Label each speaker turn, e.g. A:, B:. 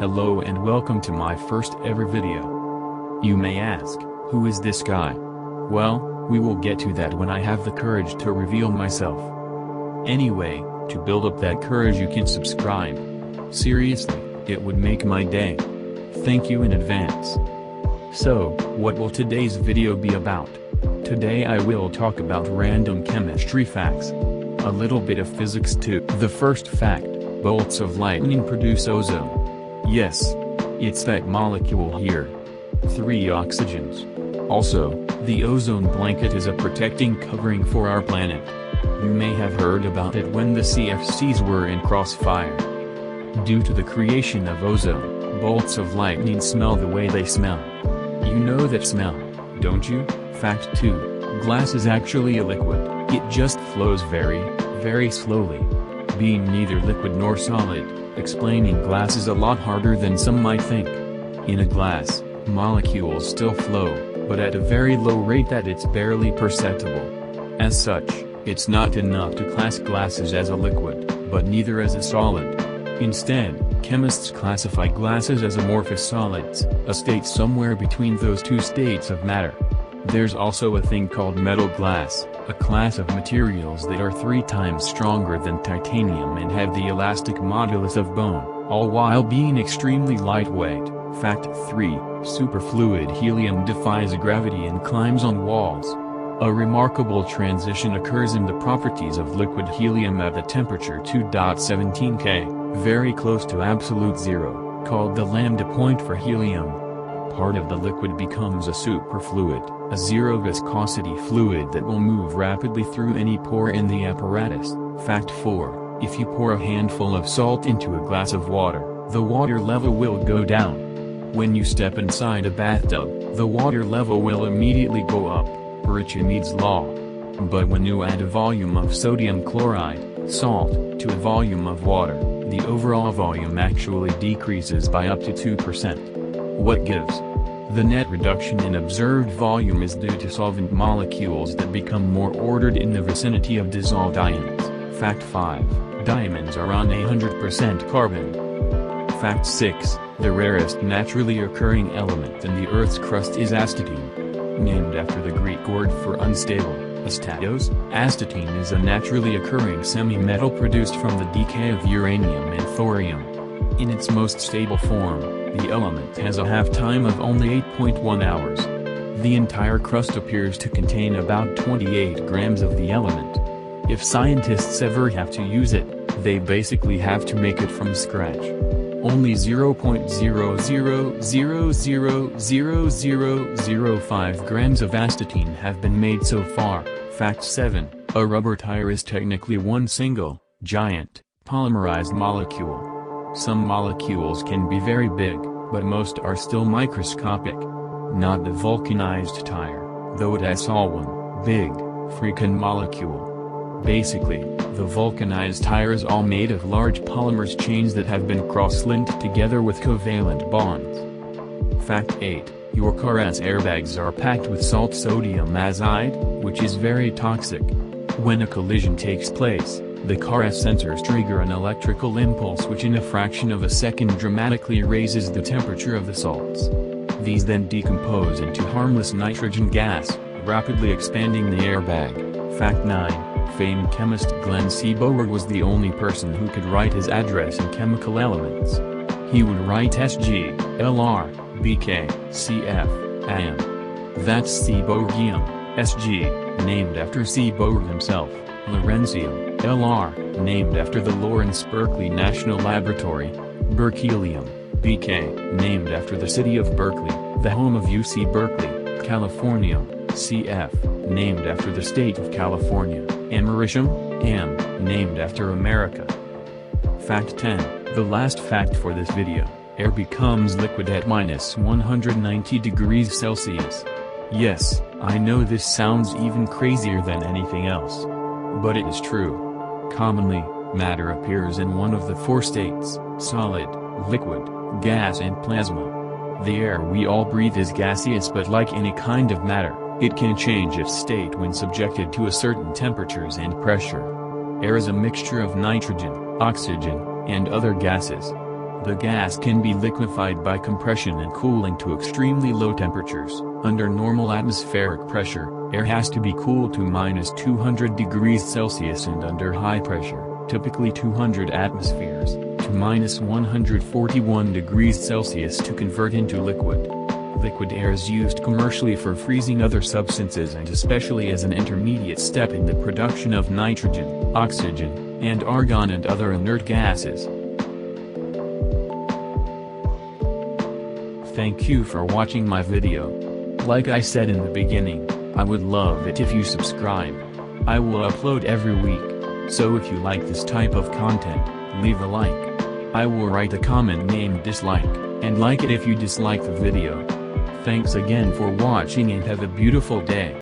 A: Hello and welcome to my first ever video. You may ask, who is this guy? Well, we will get to that when I have the courage to reveal myself. Anyway, to build up that courage you can subscribe. Seriously, it would make my day. Thank you in advance. So, what will today's video be about? Today I will talk about random chemistry facts. A little bit of physics too. The first fact, bolts of lightning produce ozone. Yes. It's that molecule here. 3 oxygens. Also, the ozone blanket is a protecting covering for our planet. You may have heard about it when the CFCs were in crossfire. Due to the creation of ozone, bolts of lightning smell the way they smell. You know that smell, don't you? Fact 2, glass is actually a liquid. It just flows very, very slowly. Being neither liquid nor solid, explaining glass is a lot harder than some might think. In a glass, molecules still flow, but at a very low rate that it's barely perceptible. As such, it's not enough to class glasses as a liquid, but neither as a solid. Instead, chemists classify glasses as amorphous solids, a state somewhere between those two states of matter. There's also a thing called metal glass, a class of materials that are 3 times stronger than titanium and have the elastic modulus of bone, all while being extremely lightweight. Fact 3, superfluid helium defies gravity and climbs on walls. A remarkable transition occurs in the properties of liquid helium at the temperature 2.17 K, very close to absolute zero, called the lambda point for helium. Part of the liquid becomes a superfluid, a zero viscosity fluid that will move rapidly through any pore in the apparatus. Fact 4, if you pour a handful of salt into a glass of water, the water level will go down. When you step inside a bathtub, the water level will immediately go up, per Archimedes' law. But when you add a volume of sodium chloride, salt, to a volume of water, the overall volume actually decreases by up to 2%. What gives? The net reduction in observed volume is due to solvent molecules that become more ordered in the vicinity of dissolved ions. Fact 5, diamonds are on 100% carbon. Fact 6, the rarest naturally occurring element in the Earth's crust is astatine. Named after the Greek word for unstable, astatos, astatine is a naturally occurring semi-metal produced from the decay of uranium and thorium. In its most stable form, the element has a half-time of only 8.1 hours. The entire crust appears to contain about 28 grams of the element. If scientists ever have to use it, they basically have to make it from scratch. Only 0.00000005 grams of astatine have been made so far. Fact 7, a rubber tire is technically one single, giant, polymerized molecule. Some molecules can be very big, but most are still microscopic. Not the vulcanized tire, though it has all one big, freaking molecule. Basically, the vulcanized tire is all made of large polymers chains that have been cross-linked together with covalent bonds. Fact 8, your car's airbags are packed with salt sodium azide, which is very toxic. When a collision takes place, the car's sensors trigger an electrical impulse which in a fraction of a second dramatically raises the temperature of the salts. These then decompose into harmless nitrogen gas, rapidly expanding the airbag. Fact 9, famed chemist Glenn Seaborg was the only person who could write his address in chemical elements. He would write Sg, Lr, Bk, Cf, Am. That's Seaborgium, Sg, named after Seaborg himself. Lawrencium, Lr, named after the Lawrence Berkeley National Laboratory. Berkelium, Bk, named after the city of Berkeley, the home of UC Berkeley. Californium, Cf, named after the state of California. Americium, Am, named after America. Fact 10, the last fact for this video, air becomes liquid at -190 degrees Celsius. Yes, I know this sounds even crazier than anything else. But it is true. Commonly, matter appears in one of the 4 states, solid, liquid, gas and plasma. The air we all breathe is gaseous, but like any kind of matter, it can change its state when subjected to a certain temperatures and pressure. Air is a mixture of nitrogen, oxygen, and other gases. The gas can be liquefied by compression and cooling to extremely low temperatures. Under normal atmospheric pressure, air has to be cooled to -200 degrees Celsius, and under high pressure, typically 200 atmospheres, to -141 degrees Celsius to convert into liquid. Liquid air is used commercially for freezing other substances and especially as an intermediate step in the production of nitrogen, oxygen, and argon and other inert gases. Thank you for watching my video. Like I said in the beginning, I would love it if you subscribe. I will upload every week, so if you like this type of content, leave a like. I will write a comment named dislike, and like it if you dislike the video. Thanks again for watching and have a beautiful day.